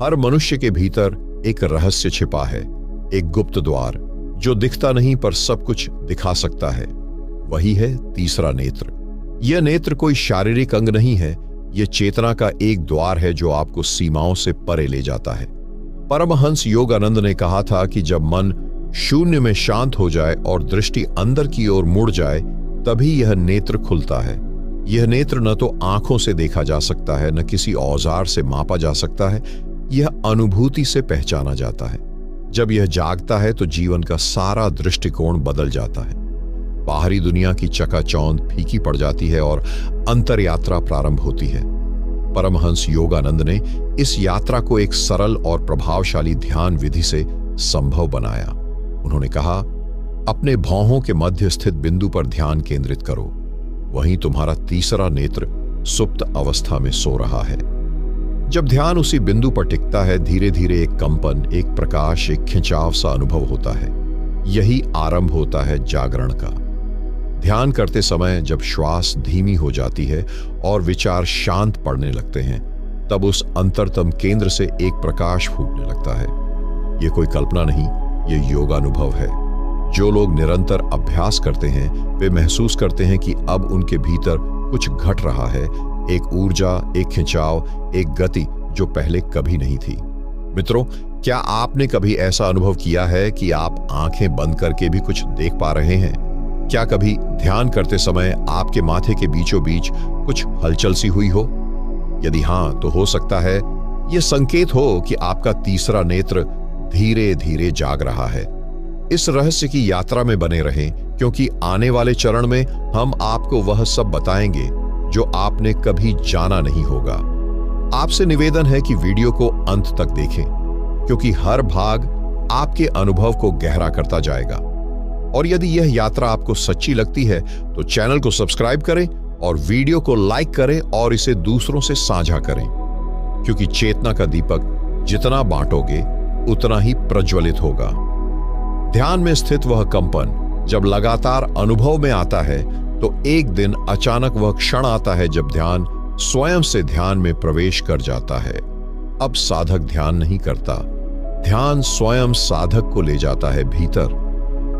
हर मनुष्य के भीतर एक रहस्य छिपा है, एक गुप्त द्वार जो दिखता नहीं पर सब कुछ दिखा सकता है। वही है तीसरा नेत्र। यह नेत्र कोई शारीरिक अंग नहीं है, यह चेतना का एक द्वार है जो आपको सीमाओं से परे ले जाता है। परमहंस योगानंद ने कहा था कि जब मन शून्य में शांत हो जाए और दृष्टि अंदर की ओर मुड़ जाए, तभी यह नेत्र खुलता है। यह नेत्र न तो आंखों से देखा जा सकता है, न किसी औजार से मापा जा सकता है, यह अनुभूति से पहचाना जाता है। जब यह जागता है तो जीवन का सारा दृष्टिकोण बदल जाता है। बाहरी दुनिया की चकाचौंध फीकी पड़ जाती है और अंतर यात्रा प्रारंभ होती है। परमहंस योगानंद ने इस यात्रा को एक सरल और प्रभावशाली ध्यान विधि से संभव बनाया। उन्होंने कहा, अपने भौहों के मध्य स्थित बिंदु पर ध्यान केंद्रित करो। वहीं तुम्हारा तीसरा नेत्र सुप्त अवस्था में सो रहा है। जब ध्यान उसी बिंदु पर टिकता है, धीरे धीरे एक कंपन, एक प्रकाश, एक खिंचाव सा अनुभव होता है। यही आरंभ होता है जागरण का। ध्यान करते समय जब श्वास धीमी हो जाती है और विचार शांत पड़ने लगते हैं, तब उस अंतरतम केंद्र से एक प्रकाश फूटने लगता है। यह कोई कल्पना नहीं, यह योगानुभव है। जो लोग निरंतर अभ्यास करते हैं वे महसूस करते हैं कि अब उनके भीतर कुछ घट रहा है, एक ऊर्जा, एक खिंचाव, एक गति जो पहले कभी नहीं थी। मित्रों, क्या आपने कभी ऐसा अनुभव किया है कि आप आंखें बंद करके भी कुछ देख पा रहे हैं? क्या कभी ध्यान करते समय आपके माथे के बीचों बीच कुछ हलचल सी हुई हो? यदि हां, तो हो सकता है यह संकेत हो कि आपका तीसरा नेत्र धीरे धीरे जाग रहा है। इस रहस्य की यात्रा में बने रहें, क्योंकि आने वाले चरण में हम आपको वह सब बताएंगे जो आपने कभी जाना नहीं होगा। आपसे निवेदन है कि वीडियो को अंत तक देखें, क्योंकि हर भाग आपके अनुभव को गहरा करता जाएगा। और यदि यह यात्रा आपको सच्ची लगती है तो चैनल को सब्सक्राइब करें और वीडियो को लाइक करें और इसे दूसरों से साझा करें, क्योंकि चेतना का दीपक जितना बांटोगे उतना ही प्रज्वलित होगा। ध्यान में स्थित वह कंपन जब लगातार अनुभव में आता है, तो एक दिन अचानक वह क्षण आता है जब ध्यान स्वयं से ध्यान में प्रवेश कर जाता है। अब साधक ध्यान नहीं करता, ध्यान स्वयं साधक को ले जाता है भीतर।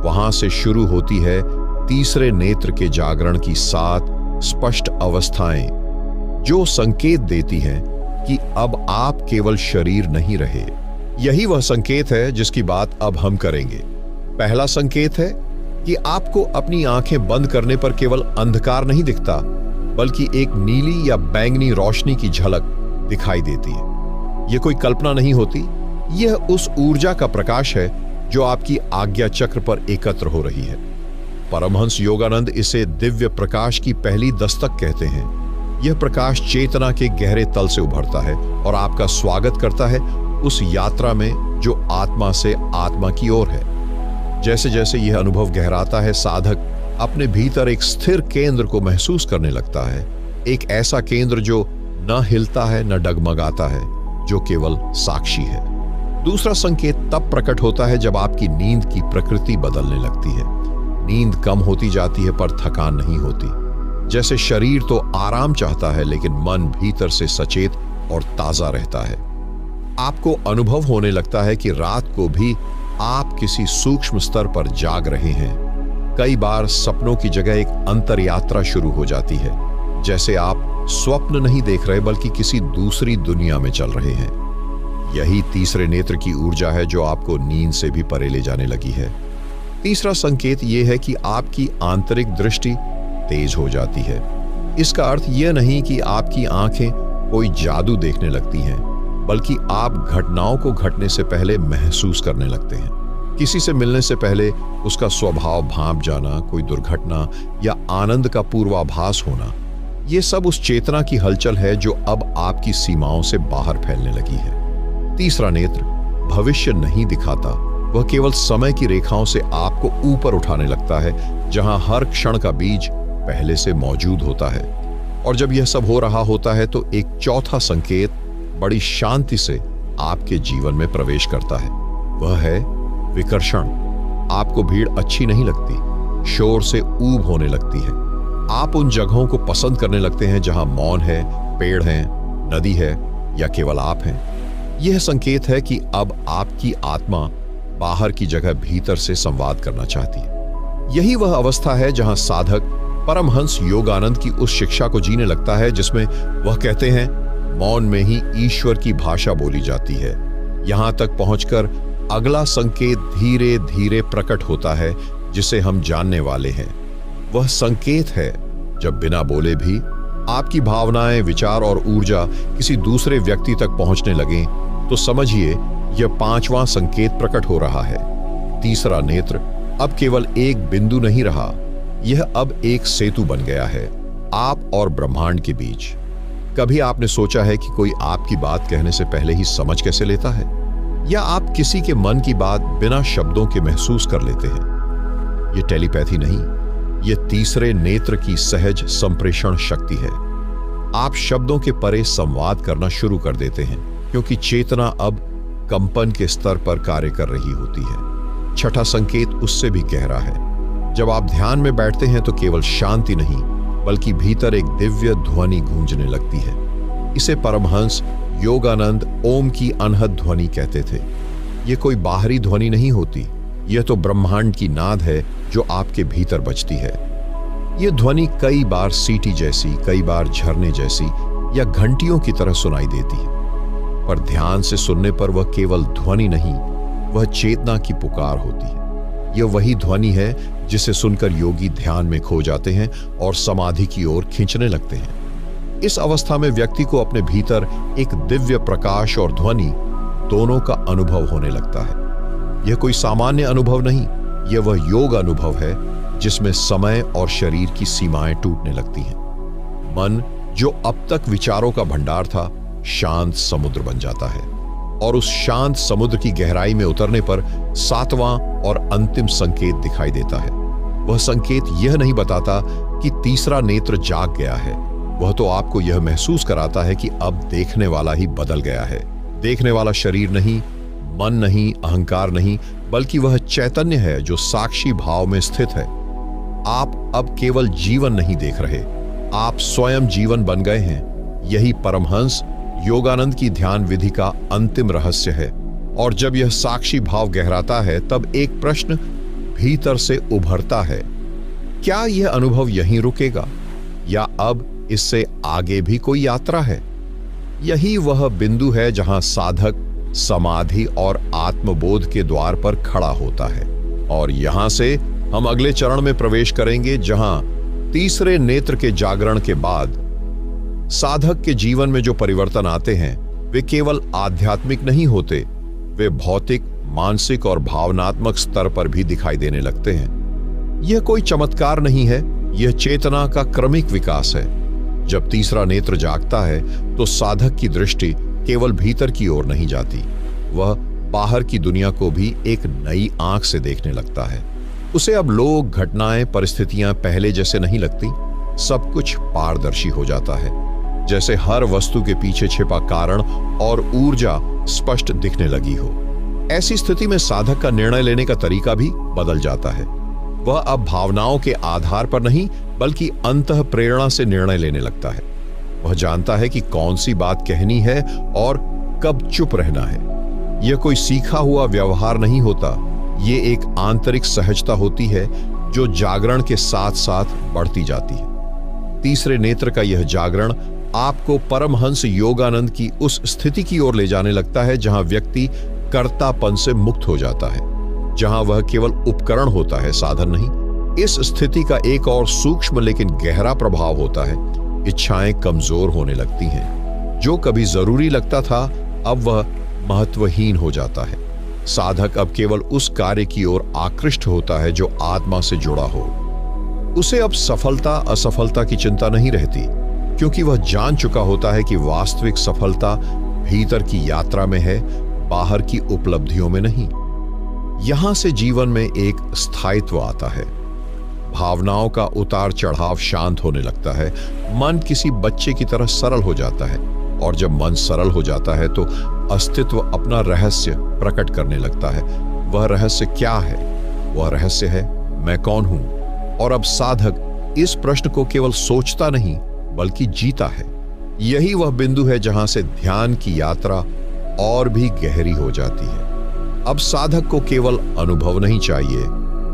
वहां से शुरू होती है तीसरे नेत्र के जागरण की 7 स्पष्ट अवस्थाएं, जो संकेत देती हैं कि अब आप केवल शरीर नहीं रहे। यही वह संकेत है जिसकी बात अब हम करेंगे। पहला संकेत है कि आपको अपनी आंखें बंद करने पर केवल अंधकार नहीं दिखता, बल्कि एक नीली या बैंगनी रोशनी की झलक दिखाई देती है। यह कोई कल्पना नहीं होती, यह उस ऊर्जा का प्रकाश है जो आपकी आज्ञा चक्र पर एकत्र हो रही है। परमहंस योगानंद इसे दिव्य प्रकाश की पहली दस्तक कहते हैं। यह प्रकाश चेतना के गहरे तल से उभरता है और आपका स्वागत करता है उस यात्रा में जो आत्मा से आत्मा की ओर है। जैसे जैसे यह अनुभव गहराता है, साधक अपने भीतर एक स्थिर केंद्र को महसूस करने लगता है। एक ऐसा केंद्र जो न हिलता है न डगमगाता है, जो केवल साक्षी है। दूसरा संकेत तब प्रकट होता है जब आपकी नींद की प्रकृति बदलने लगती है। नींद कम होती जाती है पर थकान नहीं होती। जैसे शरीर तो आराम चाहता है, लेकिन मन भीतर से सचेत और ताजा रहता है। आपको अनुभव होने लगता है कि रात को भी आप किसी सूक्ष्म स्तर पर जाग रहे हैं। कई बार सपनों की जगह एक अंतर यात्रा शुरू हो जाती है, जैसे आप स्वप्न नहीं देख रहे बल्कि किसी दूसरी दुनिया में चल रहे हैं। यही तीसरे नेत्र की ऊर्जा है जो आपको नींद से भी परे ले जाने लगी है। तीसरा संकेत यह है कि आपकी आंतरिक दृष्टि तेज हो जाती है। इसका अर्थ यह नहीं कि आपकी आंखें कोई जादू देखने लगती हैं, बल्कि आप घटनाओं को घटने से पहले महसूस करने लगते हैं। किसी से मिलने से पहले उसका स्वभाव भांप जाना, कोई दुर्घटना या आनंद का पूर्वाभास होना, ये सब उस चेतना की हलचल है जो अब आपकी सीमाओं से बाहर फैलने लगी है। तीसरा नेत्र भविष्य नहीं दिखाता, वह केवल समय की रेखाओं से आपको ऊपर उठाने लगता है, जहां हर क्षण का बीज पहले से मौजूद होता है। और जब यह सब हो रहा होता है तो एक चौथा संकेत बड़ी शांति से आपके जीवन में प्रवेश करता है। वह है विकर्षण। आपको भीड़ अच्छी नहीं लगती, शोर से ऊब होने लगती है। आप उन जगहों को पसंद करने लगते हैं जहां मौन है, पेड़ हैं, नदी है या केवल आप हैं। यह संकेत है कि अब आपकी आत्मा बाहर की जगह भीतर से संवाद करना चाहती है। यही वह अवस्था है जहां साधक परमहंस योगानंद की उस शिक्षा को जीने लगता है जिसमें वह कहते हैं, मौन में ही ईश्वर की भाषा बोली जाती है। यहां तक पहुंचकर अगला संकेत धीरे धीरे प्रकट होता है जिसे हम जानने वाले हैं। वह संकेत है जब बिना बोले भी आपकी भावनाएं, विचार और ऊर्जा किसी दूसरे व्यक्ति तक पहुंचने लगें, तो समझिए यह पांचवां संकेत प्रकट हो रहा है। तीसरा नेत्र अब केवल एक बिंदु नहीं रहा, यह अब एक सेतु बन गया है आप और ब्रह्मांड के बीच। कभी आपने सोचा है कि कोई आपकी बात कहने से पहले ही समझ कैसे लेता है, या आप किसी के मन की बात बिना शब्दों के महसूस कर लेते हैं? यह टेलीपैथी नहीं, यह तीसरे नेत्र की सहज संप्रेषण शक्ति है। आप शब्दों के परे संवाद करना शुरू कर देते हैं क्योंकि चेतना अब कंपन के स्तर पर कार्य कर रही होती है। छठा संकेत उससे भी गहरा है। जब आप ध्यान में बैठते हैं तो केवल शांति नहीं बल्कि भीतर एक दिव्य ध्वनि गूंजने लगती है। इसे परमहंस योगानंद ओम की अनहद ध्वनि कहते थे। यह कोई बाहरी ध्वनि नहीं होती, यह तो ब्रह्मांड की नाद है जो आपके भीतर बजती है। यह ध्वनि कई बार सीटी जैसी, कई बार झरने जैसी या घंटियों की तरह सुनाई देती है, पर ध्यान से सुनने पर वह केवल ध्वनि नहीं, वह चेतना की पुकार होती है। यह वही ध्वनि है जिसे सुनकर योगी ध्यान में खो जाते हैं और समाधि की ओर खींचने लगते हैं। इस अवस्था में व्यक्ति को अपने भीतर एक दिव्य प्रकाश और ध्वनि दोनों का अनुभव होने लगता है। यह कोई सामान्य अनुभव नहीं, यह वह योग अनुभव है जिसमें समय और शरीर की सीमाएं टूटने लगती हैं। मन जो अब तक विचारों का भंडार था, शांत समुद्र बन जाता है, और उस शांत समुद्र की गहराई में उतरने पर सातवां और अंतिम संकेत दिखाई देता है। वह संकेत यह नहीं बताता कि तीसरा नेत्र जाग गया है, वह तो आपको यह महसूस कराता है कि अब देखने वाला ही बदल गया है। देखने वाला शरीर नहीं, मन नहीं, अहंकार नहीं, बल्कि वह चैतन्य है जो साक्षी भाव में स्थित है। आप अब केवल जीवन नहीं देख रहे, आप स्वयं जीवन बन गए हैं। यही परमहंस योगानंद की ध्यान विधि का अंतिम रहस्य है। और जब यह साक्षी भाव गहराता है तब एक प्रश्न भीतर से उभरता है, क्या यह अनुभव यहीं रुकेगा या अब इससे आगे भी कोई यात्रा है? यही वह बिंदु है जहां साधक समाधि और आत्मबोध के द्वार पर खड़ा होता है। और यहां से हम अगले चरण में प्रवेश करेंगे जहां तीसरे नेत्र के जागरण के बाद साधक के जीवन में जो परिवर्तन आते हैं वे केवल आध्यात्मिक नहीं होते, वे भौतिक, मानसिक और भावनात्मक स्तर पर भी दिखाई देने लगते हैं। यह कोई चमत्कार नहीं है, यह चेतना का क्रमिक विकास है। जब तीसरा नेत्र जागता है तो साधक की दृष्टि केवल भीतर की ओर नहीं जाती, वह बाहर की दुनिया को भी एक नई आंख से देखने लगता है। उसे अब लोग, घटनाएं, परिस्थितियां पहले जैसे नहीं लगती, सब कुछ पारदर्शी हो जाता है। जैसे हर वस्तु के पीछे छिपा कारण और ऊर्जा स्पष्ट दिखने लगी हो। ऐसी स्थिति में साधक का निर्णय लेने का तरीका भी बदल जाता है। वह अब भावनाओं के आधार पर नहीं बल्कि अंतः प्रेरणा से निर्णय लेने लगता है। वह जानता है कि कौन सी बात कहनी है और कब चुप रहना है। यह कोई सीखा हुआ व्यवहार नहीं होता, ये एक आंतरिक सहजता होती है जो जागरण के साथ साथ बढ़ती जाती है। तीसरे नेत्र का यह जागरण आपको परमहंस योगानंद की उस स्थिति की ओर ले जाने लगता है जहां व्यक्ति कर्तापन से मुक्त हो जाता है, जहां वह केवल उपकरण होता है, साधन नहीं। इस स्थिति का एक और सूक्ष्म लेकिन गहरा प्रभाव होता है, इच्छाएं कमजोर होने लगती हैं। जो कभी जरूरी लगता था अब वह महत्वहीन हो जाता है। साधक अब केवल उस कार्य की ओर आकृष्ट होता है जो आत्मा से जुड़ा हो। उसे अब सफलता असफलता की चिंता नहीं रहती, क्योंकि वह जान चुका होता है कि वास्तविक सफलता भीतर की यात्रा में है, बाहर की उपलब्धियों में नहीं। यहां से जीवन में एक स्थायित्व आता है। भावनाओं का उतार चढ़ाव शांत होने लगता है। मन किसी बच्चे की तरह सरल हो जाता है, और जब मन सरल हो जाता है तो अस्तित्व अपना रहस्य प्रकट करने लगता है। वह रहस्य क्या है? वह रहस्य है मैं कौन हूं। और अब साधक इस प्रश्न को केवल सोचता नहीं बल्कि जीता है। यही वह बिंदु है जहां से ध्यान की यात्रा और भी गहरी हो जाती है। अब साधक को केवल अनुभव नहीं चाहिए,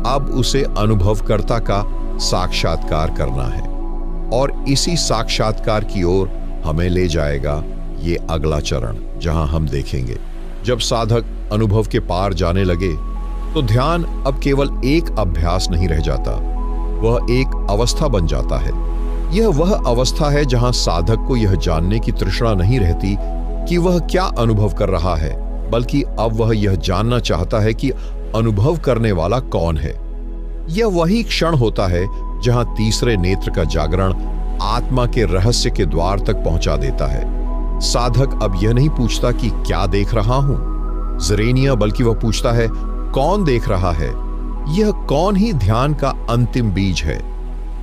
अब उसे अनुभवकर्ता का साक्षात्कार करना है। और इसी साक्षात्कार की ओर हमें ले जाएगा ये अगला चरण, जहां हम देखेंगे जब साधक अनुभव के पार जाने लगे तो ध्यान अब केवल एक अभ्यास नहीं रह जाता, वह एक अवस्था बन जाता है। यह वह अवस्था है जहां साधक को यह जानने की तृष्णा नहीं रहती कि वह क्या अनुभव कर रहा है, बल्कि अब वह यह जानना चाहता है कि अनुभव करने वाला कौन है। यह वही क्षण होता है जहां तीसरे नेत्र का जागरण आत्मा के रहस्य के द्वार तक पहुंचा देता है। साधक अब यह नहीं पूछता कि क्या देख रहा हूं ज़रेनिया, बल्कि वह पूछता है कौन देख रहा है। यह कौन ही ध्यान का अंतिम बीज है।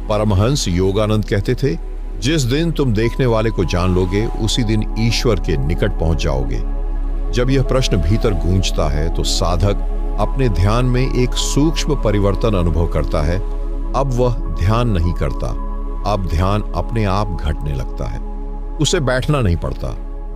परमहंस योगानंद कहते थे, जिस दिन तुम देखने वाले को जान लोगे उसी दिन ईश्वर के निकट पहुंच जाओगे। जब यह प्रश्न भीतर गूंजता है तो साधक अपने ध्यान में एक सूक्ष्म परिवर्तन अनुभव करता है। अब वह ध्यान नहीं करता, अब ध्यान अपने आप घटने लगता है। उसे बैठना नहीं पड़ता,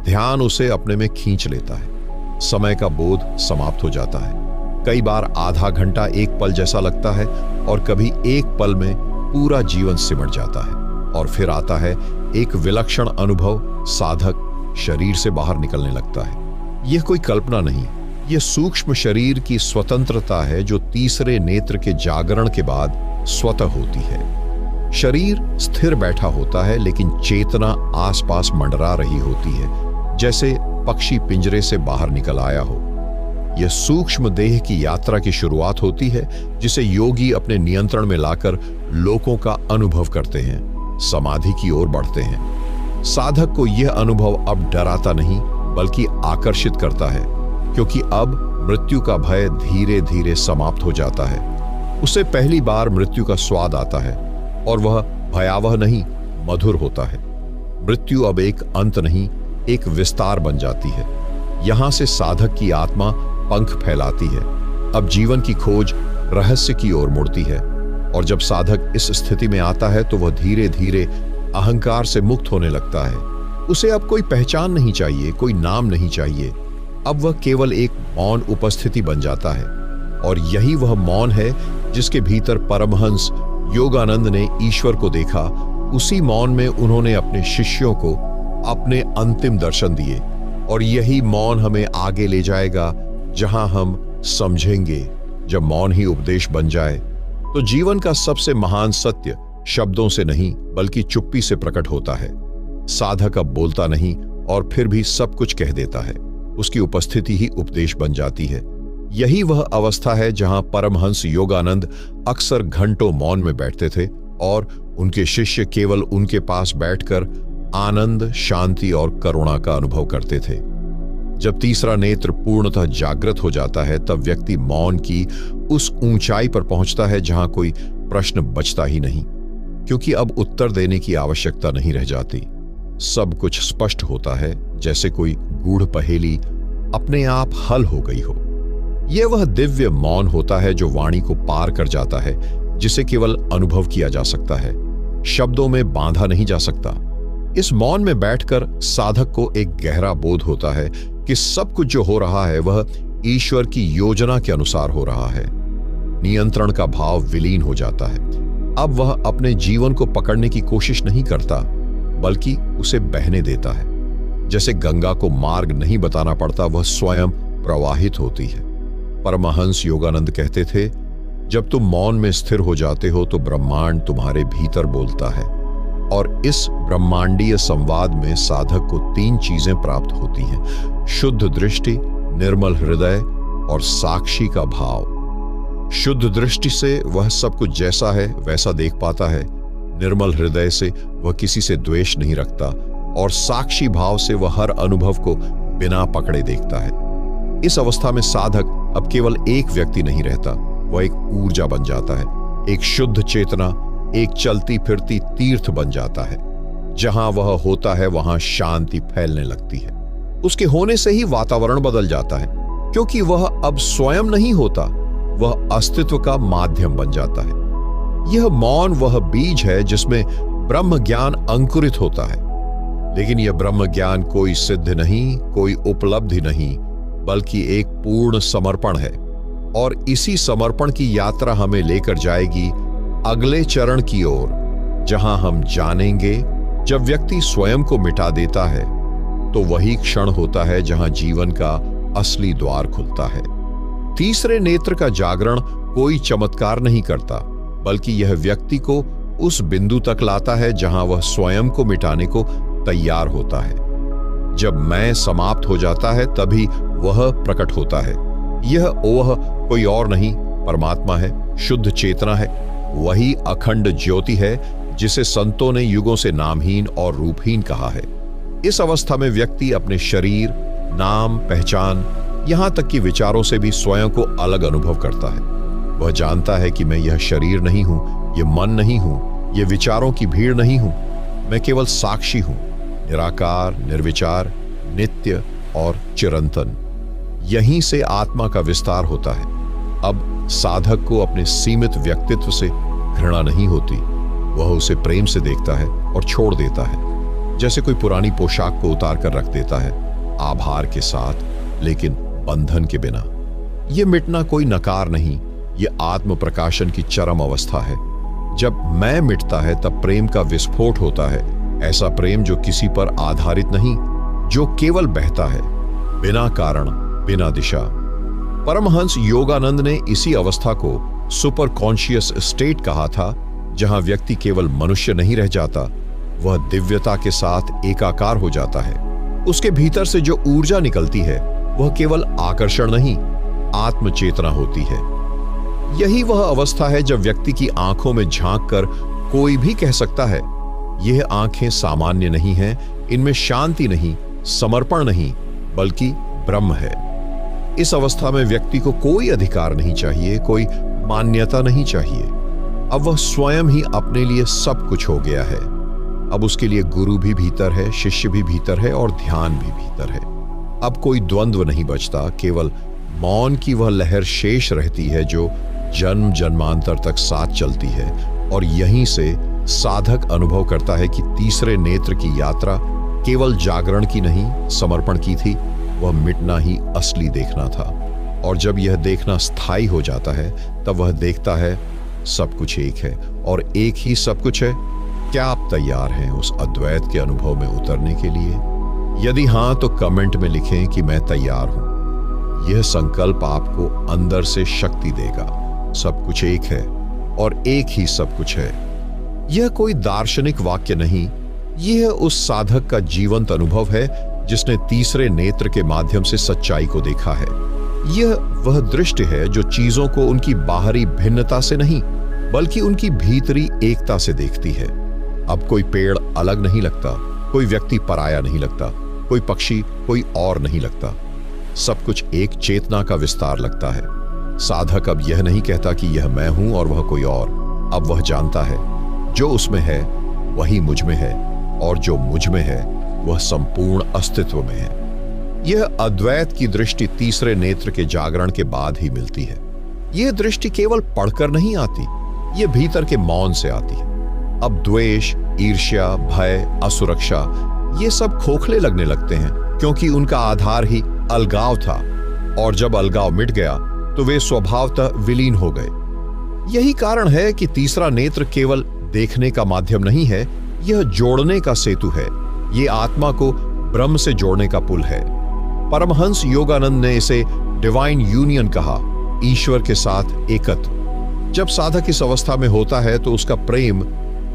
ध्यान उसे अपने में खींच लेता है। समय का बोध समाप्त हो जाता है। कई बार आधा घंटा एक पल जैसा लगता है और कभी एक पल में पूरा जीवन सिमट जाता है। और फिर आता है एक विलक्षण अनुभव, साधक शरीर से बाहर निकलने लगता है। यह कोई कल्पना नहीं, यह सूक्ष्म शरीर की स्वतंत्रता है जो तीसरे नेत्र के जागरण के बाद स्वतः होती है। शरीर स्थिर बैठा होता है लेकिन चेतना आसपास मंडरा रही होती है, जैसे पक्षी पिंजरे से बाहर निकल आया हो। यह सूक्ष्म देह की यात्रा की शुरुआत होती है जिसे योगी अपने नियंत्रण में लाकर लोकों का अनुभव करते हैं, समाधि की ओर बढ़ते हैं। साधक को यह अनुभव अब डराता नहीं बल्कि आकर्षित करता है, क्योंकि अब मृत्यु का भय धीरे धीरे समाप्त हो जाता है। उसे पहली बार मृत्यु का स्वाद आता है और वह भयावह नहीं, मधुर होता है। मृत्यु अब एक अंत नहीं, एक विस्तार बन जाती है। यहां से साधक की आत्मा पंख फैलाती है। अब जीवन की खोज रहस्य की ओर मुड़ती है। और जब साधक इस स्थिति में आता है तो वह धीरे धीरे अहंकार से मुक्त होने लगता है। उसे अब कोई पहचान नहीं चाहिए, कोई नाम नहीं चाहिए। अब वह केवल एक मौन उपस्थिति बन जाता है। और यही वह मौन है जिसके भीतर परमहंस योगानंद ने ईश्वर को देखा। उसी मौन में उन्होंने अपने शिष्यों को अपने अंतिम दर्शन दिए। और यही मौन हमें आगे ले जाएगा, जहां हम समझेंगे, जब मौन ही उपदेश बन जाए तो जीवन का सबसे महान सत्य शब्दों से नहीं बल्कि चुप्पी से प्रकट होता है। साधक अब बोलता नहीं और फिर भी सब कुछ कह देता है। उसकी उपस्थिति ही उपदेश बन जाती है। यही वह अवस्था है जहां परमहंस योगानंद अक्सर घंटों मौन में बैठते थे और उनके शिष्य केवल उनके पास बैठकर आनंद, शांति और करुणा का अनुभव करते थे। जब तीसरा नेत्र पूर्णतः जागृत हो जाता है तब व्यक्ति मौन की उस ऊंचाई पर पहुंचता है जहां कोई प्रश्न बचता ही नहीं, क्योंकि अब उत्तर देने की आवश्यकता नहीं रह जाती। सब कुछ स्पष्ट होता है, जैसे कोई गूढ़ पहेली अपने आप हल हो गई हो। यह वह दिव्य मौन होता है जो वाणी को पार कर जाता है, जिसे केवल अनुभव किया जा सकता है, शब्दों में बांधा नहीं जा सकता। इस मौन में बैठकर साधक को एक गहरा बोध होता है कि सब कुछ जो हो रहा है वह ईश्वर की योजना के अनुसार हो रहा है। नियंत्रण का भाव विलीन हो जाता है। अब वह अपने जीवन को पकड़ने की कोशिश नहीं करता बल्कि उसे बहने देता है। जैसे गंगा को मार्ग नहीं बताना पड़ता, वह स्वयं प्रवाहित होती है। परमहंस योगानंद कहते थे, जब तुम मौन में स्थिर हो जाते हो तो ब्रह्मांड तुम्हारे भीतर बोलता है। और इस ब्रह्मांडीय संवाद में साधक को 3 चीजें प्राप्त होती हैं: शुद्ध दृष्टि, निर्मल हृदय और साक्षी का भाव। शुद्ध दृष्टि से वह सब कुछ जैसा है वैसा देख पाता है। निर्मल हृदय से वह किसी से द्वेष नहीं रखता और साक्षी भाव से वह हर अनुभव को बिना पकड़े देखता है। इस अवस्था में साधक अब केवल एक व्यक्ति नहीं रहता, वह एक ऊर्जा बन जाता है, एक शुद्ध चेतना, एक चलती फिरती तीर्थ बन जाता है। जहां वह होता है वहां शांति फैलने लगती है। उसके होने से ही वातावरण बदल जाता है, क्योंकि वह अब स्वयं नहीं होता, वह अस्तित्व का माध्यम बन जाता है। यह मौन वह बीज है जिसमें ब्रह्म ज्ञान अंकुरित होता है। लेकिन यह ब्रह्म ज्ञान कोई सिद्ध नहीं, कोई उपलब्धि नहीं, बल्कि एक पूर्ण समर्पण है। और इसी समर्पण की यात्रा हमें लेकर जाएगी अगले चरण की ओर, जहां हम जानेंगे जब व्यक्ति स्वयं को मिटा देता है तो वही क्षण होता है जहां जीवन का असली द्वार खुलता है। तीसरे नेत्र का जागरण कोई चमत्कार नहीं करता, बल्कि यह व्यक्ति को उस बिंदु तक लाता है जहां वह स्वयं को मिटाने को तैयार होता है। जब मैं समाप्त हो जाता है तभी वह प्रकट होता है। यह वह कोई और नहीं, परमात्मा है, शुद्ध चेतना है, वही अखंड ज्योति है जिसे संतों ने युगों से नामहीन और रूपहीन कहा है। इस अवस्था में व्यक्ति अपने शरीर, नाम, पहचान, यहां तक कि विचारों से भी स्वयं को अलग अनुभव करता है। वह जानता है कि मैं यह शरीर नहीं हूं, ये मन नहीं हूं, ये विचारों की भीड़ नहीं हूं, मैं केवल साक्षी हूं, निराकार, निर्विचार, नित्य और चिरंतन। यहीं से आत्मा का विस्तार होता है। अब साधक को अपने सीमित व्यक्तित्व से घृणा नहीं होती, वह उसे प्रेम से देखता है और छोड़ देता है, जैसे कोई पुरानी पोशाक को उतार कर रख देता है, आभार के साथ, लेकिन बंधन के बिना। यह मिटना कोई नकार नहीं, यह आत्म प्रकाशन की चरम अवस्था है। जब मैं मिटता है तब प्रेम का विस्फोट होता है, ऐसा प्रेम जो किसी पर आधारित नहीं, जो केवल बहता है, बिना कारण, बिना दिशा। परमहंस योगानंद ने इसी अवस्था को सुपर कॉन्शियस स्टेट कहा था, जहां व्यक्ति केवल मनुष्य नहीं रह जाता, वह दिव्यता के साथ एकाकार हो जाता है। उसके भीतर से जो ऊर्जा निकलती है वह केवल आकर्षण नहीं, आत्मचेतना होती है। यही वह अवस्था है जब व्यक्ति की आंखों में झांक कर कोई भी कह सकता है, यह आंखें सामान्य नहीं हैं, इनमें शांति नहीं, समर्पण नहीं, बल्कि ब्रह्म है। इस अवस्था में व्यक्ति को कोई अधिकार नहीं चाहिए, कोई मान्यता नहीं चाहिए। अब वह स्वयं ही अपने लिए सब कुछ हो गया है। अब उसके लिए गुरु भी भीतर है, शिष्य भी भीतर है और ध्यान भी भीतर है। अब कोई द्वंद्व नहीं बचता, केवल मौन की वह लहर शेष रहती है जो जन्म जन्मांतर तक साथ चलती है। और यहीं से साधक अनुभव करता है कि तीसरे नेत्र की यात्रा केवल जागरण की नहीं, समर्पण की थी। वह मिटना ही असली देखना था। और जब यह देखना स्थायी हो जाता है तब वह देखता है सब कुछ एक है और एक ही सब कुछ है। क्या आप तैयार हैं उस अद्वैत के अनुभव में उतरने के लिए? यदि हां तो कमेंट में लिखें कि मैं तैयार हूं। यह संकल्प आपको अंदर से शक्ति देगा। सब कुछ एक है और एक ही सब कुछ है। यह कोई दार्शनिक वाक्य नहीं, यह उस साधक का जीवंत अनुभव है जिसने तीसरे नेत्र के माध्यम से सच्चाई को देखा है। यह वह दृष्टि है जो चीजों को उनकी बाहरी भिन्नता से नहीं, बल्कि उनकी भीतरी एकता से देखती है। अब कोई पेड़ अलग नहीं लगता, कोई व्यक्ति पराया नहीं लगता, कोई पक्षी कोई और नहीं लगता। सब कुछ एक चेतना का विस्तार लगता है। साधक अब यह नहीं कहता कि यह मैं हूं और वह कोई और। अब वह जानता है जो उसमें है वही मुझ में है, और जो मुझ में है वह संपूर्ण अस्तित्व में है। यह अद्वैत की दृष्टि तीसरे नेत्र के जागरण के बाद ही मिलती है। यह दृष्टि केवल पढ़कर नहीं आती, यह भीतर के मौन से आती है। अब द्वेष, ईर्ष्या, भय, असुरक्षा ये सब खोखले लगने लगते हैं, क्योंकि उनका आधार ही अलगाव था। और जब अलगाव मिट गया तो वे स्वभावतः विलीन हो गए। यही कारण है कि तीसरा नेत्र केवल देखने का माध्यम नहीं है, यह जोड़ने का सेतु है। यह आत्मा को ब्रह्म से जोड़ने का पुल है। परमहंस योगानंद ने इसे डिवाइन यूनियन कहा, ईश्वर के साथ एकत्व। जब साधक इस अवस्था में होता है तो उसका प्रेम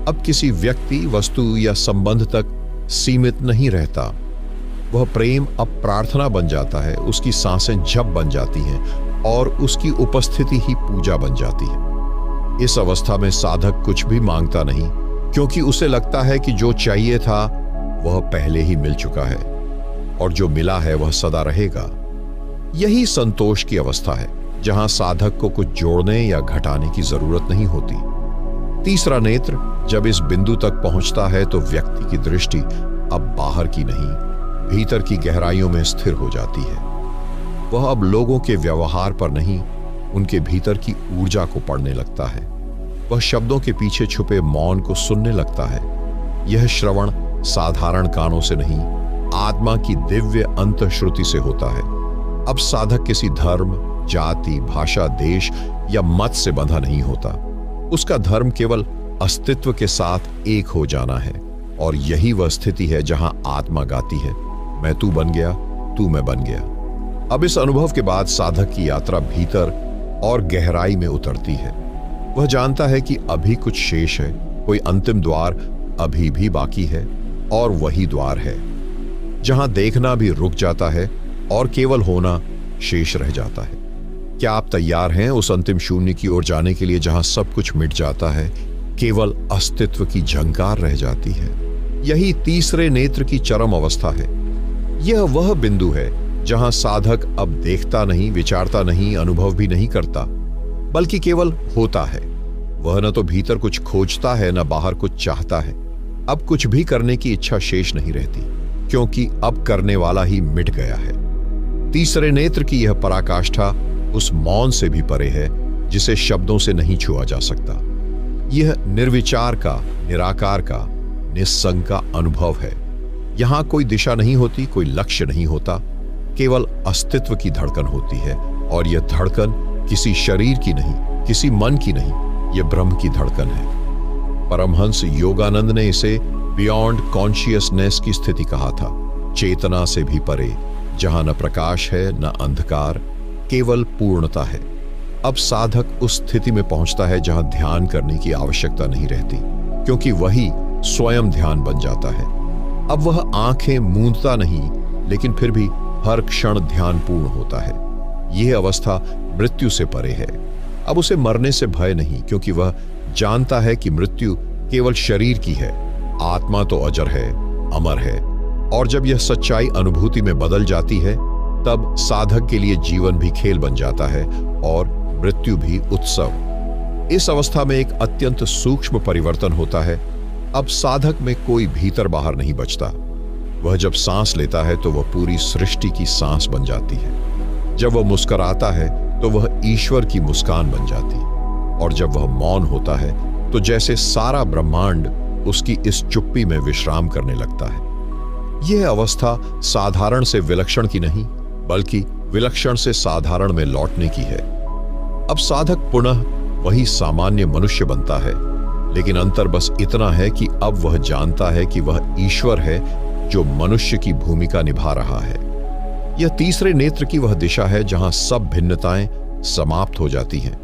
अब किसी व्यक्ति, वस्तु या संबंध तक सीमित नहीं रहता। वह प्रेम अब प्रार्थना बन जाता है, उसकी सांसें जप बन जाती हैं और उसकी उपस्थिति ही पूजा बन जाती है। इस अवस्था में साधक कुछ भी मांगता नहीं, क्योंकि उसे लगता है कि जो चाहिए था वह पहले ही मिल चुका है और जो मिला है वह सदा रहेगा। यही संतोष की अवस्था है, जहां साधक को कुछ जोड़ने या घटाने की जरूरत नहीं होती। तीसरा नेत्र जब इस बिंदु तक पहुंचता है तो व्यक्ति की दृष्टि अब बाहर की नहीं, भीतर की गहराइयों में स्थिर हो जाती है। वह अब लोगों के व्यवहार पर नहीं, उनके भीतर की ऊर्जा को पढ़ने लगता है। वह शब्दों के पीछे छुपे मौन को सुनने लगता है। यह श्रवण साधारण कानों से नहीं, आत्मा की दिव्य अंतःश्रुति से होता है। अब साधक किसी धर्म, जाति, भाषा, देश या मत से बंधा नहीं होता। उसका धर्म केवल अस्तित्व के साथ एक हो जाना है, और यही वह स्थिति है जहां आत्मा गाती है, मैं तू बन गया, तू मैं बन गया। अब इस अनुभव के बाद साधक की यात्रा भीतर और गहराई में उतरती है। वह जानता है कि अभी कुछ शेष है, कोई अंतिम द्वार अभी भी बाकी है, और वही द्वार है जहां देखना भी रुक जाता है और केवल होना शेष रह जाता है। क्या आप तैयार हैं उस अंतिम शून्य की ओर जाने के लिए जहां सब कुछ मिट जाता है, केवल अस्तित्व की झंकार रह जाती है? यही तीसरे नेत्र की चरम अवस्था है। यह वह बिंदु है जहां साधक अब देखता नहीं, विचारता नहीं, अनुभव भी नहीं करता, बल्कि केवल होता है। वह न तो भीतर कुछ खोजता है, न बाहर कुछ चाहता है। अब कुछ भी करने की इच्छा शेष नहीं रहती, क्योंकि अब करने वाला ही मिट गया है। तीसरे नेत्र की यह पराकाष्ठा उस मौन से भी परे है जिसे शब्दों से नहीं छुआ जा सकता। यह निर्विचार का, निराकार का, निस्संग का अनुभव है। यहां कोई दिशा नहीं होती, कोई लक्ष्य नहीं होता, केवल अस्तित्व की धड़कन होती है। और यह धड़कन किसी शरीर की नहीं, किसी मन की नहीं, यह ब्रह्म की धड़कन है। परमहंस योगानंद ने इसे बियॉन्ड कॉन्शियसनेस की स्थिति कहा था, चेतना से भी परे, जहां न प्रकाश है न अंधकार, केवल पूर्णता है। अब साधक उस स्थिति में पहुंचता है जहां ध्यान करने की आवश्यकता नहीं रहती, क्योंकि वही स्वयं ध्यान बन जाता है। अब वह आंखें मूंदता नहीं, लेकिन फिर भी हर क्षण ध्यान पूर्ण होता है। यह अवस्था मृत्यु से परे है। अब उसे मरने से भय नहीं, क्योंकि वह जानता है कि मृत्यु केवल शरीर की है, आत्मा तो अजर है, अमर है। और जब यह सच्चाई अनुभूति में बदल जाती है, तब साधक के लिए जीवन भी खेल बन जाता है और मृत्यु भी उत्सव। इस अवस्था में एक अत्यंत सूक्ष्म परिवर्तन होता है। अब साधक में कोई भीतर बाहर नहीं बचता। वह जब सांस लेता है तो वह पूरी सृष्टि की सांस बन जाती है। जब वह मुस्कुराता है तो वह ईश्वर की मुस्कान बन जाती है। और जब वह मौन होता है तो जैसे सारा ब्रह्मांड उसकी इस चुप्पी में विश्राम करने लगता है। यह अवस्था साधारण से विलक्षण की नहीं, बल्कि विलक्षण से साधारण में लौटने की है। अब साधक पुनः वही सामान्य मनुष्य बनता है, लेकिन अंतर बस इतना है कि अब वह जानता है कि वह ईश्वर है जो मनुष्य की भूमिका निभा रहा है। यह तीसरे नेत्र की वह दिशा है जहां सब भिन्नताएं समाप्त हो जाती हैं।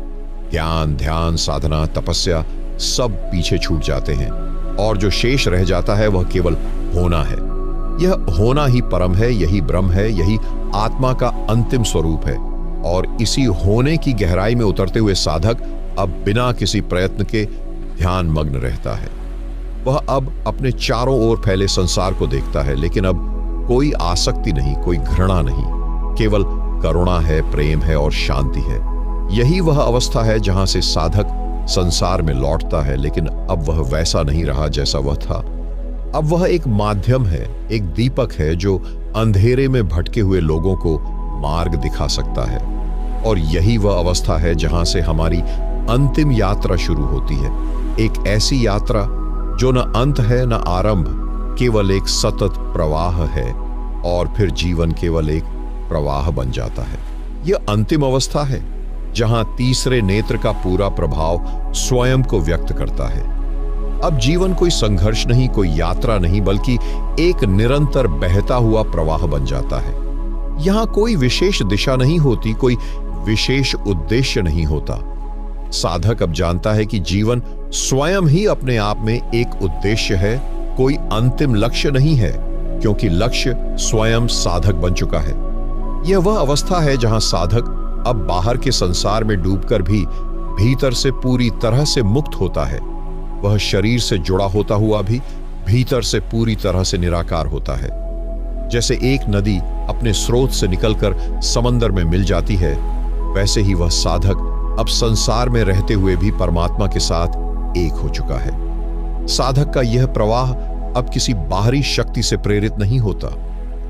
ज्ञान, ध्यान, साधना, तपस्या सब पीछे छूट जाते हैं, और जो शेष रह जाता है वह केवल होना है। यह होना ही परम है, यही ब्रह्म है, यही आत्मा का अंतिम स्वरूप है। और इसी होने की गहराई में उतरते हुए साधक अब बिना किसी प्रयत्न के ध्यान मग्न रहता है। वह अब अपने चारों ओर फैले संसार को देखता है, लेकिन अब कोई आसक्ति नहीं, कोई घृणा नहीं, केवल करुणा है, प्रेम है और शांति है। यही वह अवस्था है जहां से साधक संसार में लौटता है, लेकिन अब वह वैसा नहीं रहा जैसा वह था। अब वह एक माध्यम है, एक दीपक है जो अंधेरे में भटके हुए लोगों को मार्ग दिखा सकता है। और यही वह अवस्था है जहां से हमारी अंतिम यात्रा शुरू होती है, एक ऐसी यात्रा जो न अंत है न आरंभ, केवल एक सतत प्रवाह है, और फिर जीवन केवल एक प्रवाह बन जाता है। यह अंतिम अवस्था है जहां तीसरे नेत्र का पूरा प्रभाव स्वयं को व्यक्त करता है। अब जीवन कोई संघर्ष नहीं, कोई यात्रा नहीं, बल्कि एक निरंतर बहता हुआ प्रवाह बन जाता है। यहां कोई विशेष दिशा नहीं होती, कोई विशेष उद्देश्य नहीं होता। साधक अब जानता है कि जीवन स्वयं ही अपने आप में एक उद्देश्य है, कोई अंतिम लक्ष्य नहीं है, क्योंकि लक्ष्य स्वयं साधक बन चुका है। यह वह अवस्था है जहां साधक अब बाहर के संसार में डूबकर भी भीतर से पूरी तरह से मुक्त होता है। वह शरीर से जुड़ा होता हुआ भी भीतर से पूरी तरह से निराकार होता है। जैसे एक नदी अपने स्रोत से निकलकर समंदर में मिल जाती है, वैसे ही वह साधक अब संसार में रहते हुए भी परमात्मा के साथ एक हो चुका है। साधक का यह प्रवाह अब किसी बाहरी शक्ति से प्रेरित नहीं होता।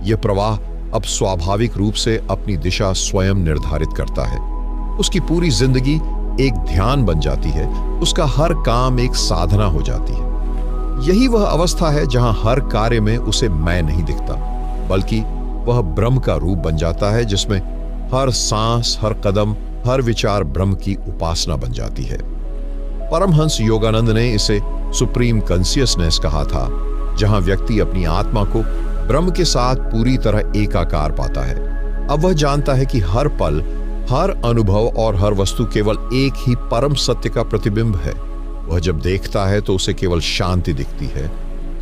यह प्रवाह अब स्वाभाविक रूप से अपनी दिशा स्वयं निर्धारित करता है। उसकी पूरी जिंदगी एक ध्यान बन जाती है, उसका हर काम एक साधना हो जाती है। यही वह अवस्था है जहां हर कार्य में उसे मैं नहीं दिखता, बल्कि वह ब्रह्म का रूप बन जाता है, जिसमें हर सांस, हर कदम, हर विचार ब्रह्म की उपासना बन जाती है। परमहंस योगानंद ने इसे सुप्रीम कॉन्शियसनेस कहा था, जहां व्यक्ति अपनी आत्मा को ब्रह्म के साथ पूरी तरह एकाकार पाता है। अब वह जानता है कि हर पल, हर अनुभव और हर वस्तु केवल एक ही परम सत्य का प्रतिबिंब है। वह जब देखता है तो उसे केवल शांति दिखती है,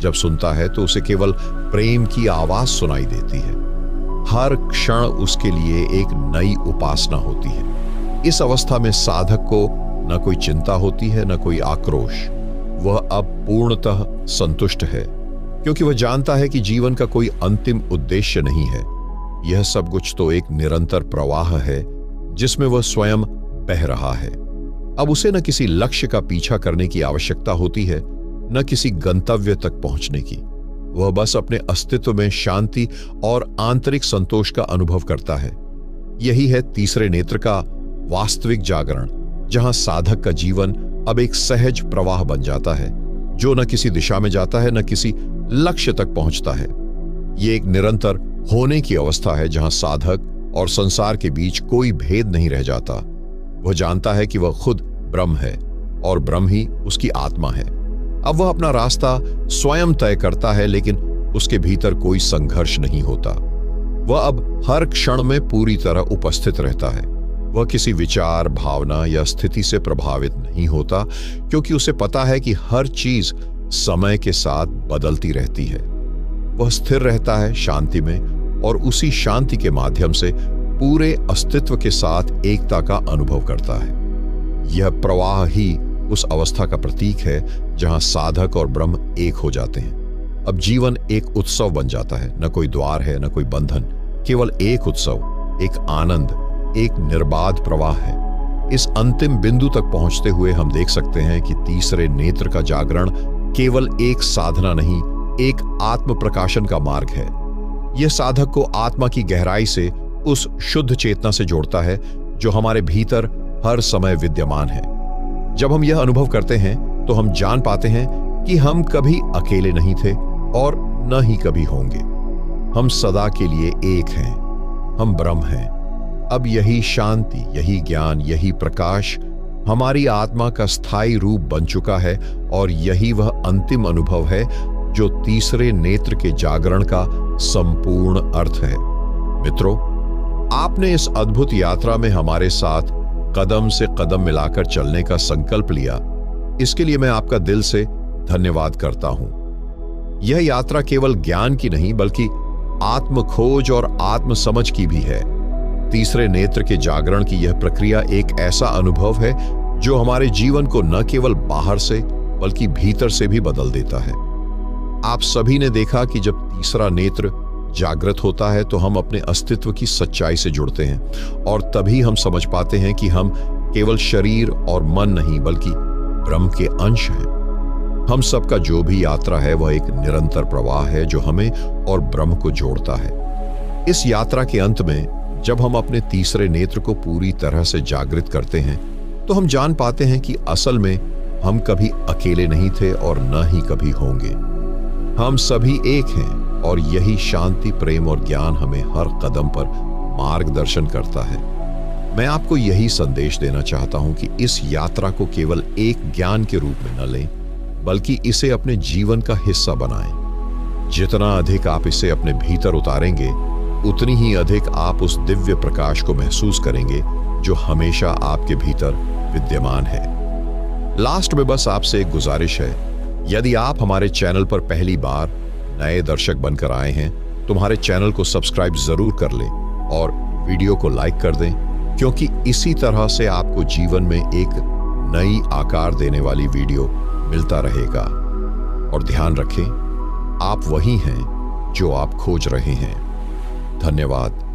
जब सुनता है तो उसे केवल प्रेम की आवाज सुनाई देती है। हर क्षण उसके लिए एक नई उपासना होती है। इस अवस्था में साधक को न कोई चिंता होती है, न कोई आक्रोश। वह अब पूर्णतः संतुष्ट है, क्योंकि वह जानता है कि जीवन का कोई अंतिम उद्देश्य नहीं है। यह सब कुछ तो एक निरंतर प्रवाह है, जिसमें वह स्वयं बह रहा है। अब उसे न किसी लक्ष्य का पीछा करने की आवश्यकता होती है, न किसी गंतव्य तक पहुंचने की। वह बस अपने अस्तित्व में शांति और आंतरिक संतोष का अनुभव करता है। यही है तीसरे नेत्र का वास्तविक जागरण, जहां साधक का जीवन अब एक सहज प्रवाह बन जाता है, जो न किसी दिशा में जाता है, न किसी लक्ष्य तक पहुंचता है। यह एक निरंतर होने की अवस्था है, जहां साधक और संसार के बीच कोई भेद नहीं रह जाता। वह जानता है कि वह खुद ब्रह्म है और ब्रह्म ही उसकी आत्मा है। अब वह अपना रास्ता स्वयं तय करता है, लेकिन उसके भीतर कोई संघर्ष नहीं होता। वह अब हर क्षण में पूरी तरह उपस्थित रहता है। वह किसी विचार, भावना या स्थिति से प्रभावित नहीं होता, क्योंकि उसे पता है कि हर चीज समय के साथ बदलती रहती है। वह स्थिर रहता है शांति में, और उसी शांति के माध्यम से पूरे अस्तित्व के साथ एकता का अनुभव करता है। यह प्रवाह ही उस अवस्था का प्रतीक है, जहां साधक और ब्रह्म एक हो जाते हैं। अब जीवन एक उत्सव बन जाता है। न कोई द्वार है, न कोई बंधन, केवल एक उत्सव, एक आनंद, एक निर्बाध प्रवाह है। इस अंतिम बिंदु तक पहुंचते हुए हम देख सकते हैं कि तीसरे नेत्र का जागरण केवल एक साधना नहीं, एक आत्म प्रकाशन का मार्ग है। यह साधक को आत्मा की गहराई से उस शुद्ध चेतना से जोड़ता है, जो हमारे भीतर हर समय विद्यमान है। जब हम यह अनुभव करते हैं, तो हम जान पाते हैं कि हम कभी अकेले नहीं थे और न ही कभी होंगे। हम सदा के लिए एक हैं। हम ब्रह्म हैं। अब यही शांति, यही ज्ञान, यही प्रकाश हमारी आत्मा का स्थायी रूप बन चुका है, और यही वह अंतिम अनुभव है जो तीसरे नेत्र के जागरण का संपूर्ण अर्थ है। मित्रों, आपने इस अद्भुत यात्रा में हमारे साथ कदम से कदम मिलाकर चलने का संकल्प लिया। इसके लिए मैं आपका दिल से धन्यवाद करता हूं। यह यात्रा केवल ज्ञान की नहीं, बल्कि आत्म खोज और आत्म समझ की भी है। तीसरे नेत्र के जागरण की यह प्रक्रिया एक ऐसा अनुभव है जो हमारे जीवन को न केवल बाहर से, बल्कि भीतर से भी बदल देता है। आप सभी ने देखा कि जब तीसरा नेत्र जागृत होता है, तो हम अपने अस्तित्व की सच्चाई से जुड़ते हैं, और तभी हम समझ पाते हैं कि हम केवल शरीर और मन नहीं, बल्कि ब्रह्म के अंश हैं। हम सबका जो भी यात्रा है, वह एक निरंतर प्रवाह है, जो हमें और ब्रह्म को जोड़ता है। इस यात्रा के अंत में जब हम अपने तीसरे नेत्र को पूरी तरह से जागृत करते हैं, तो हम जान पाते हैं कि असल में हम कभी अकेले नहीं थे और न ही कभी होंगे। हम सभी एक हैं, और यही शांति, प्रेम और ज्ञान हमें हर कदम पर मार्गदर्शन करता है। मैं आपको यही संदेश देना चाहता हूं कि इस यात्रा को केवल एक ज्ञान के रूप में न लें, बल्कि इसे अपने जीवन का हिस्सा बनाएं। जितना अधिक आप इसे अपने भीतर उतारेंगे, उतनी ही अधिक आप उस दिव्य प्रकाश को महसूस करेंगे, जो हमेशा आपके भीतर विद्यमान है। लास्ट में बस आपसे एक गुजारिश है, यदि आप हमारे चैनल पर पहली बार नए दर्शक बनकर आए हैं, तो हमारे चैनल को सब्सक्राइब जरूर कर लें और वीडियो को लाइक कर दें, क्योंकि इसी तरह से आपको जीवन में एक नई आकार देने वाली वीडियो मिलता रहेगा। और ध्यान रखें, आप वही हैं जो आप खोज रहे हैं। धन्यवाद।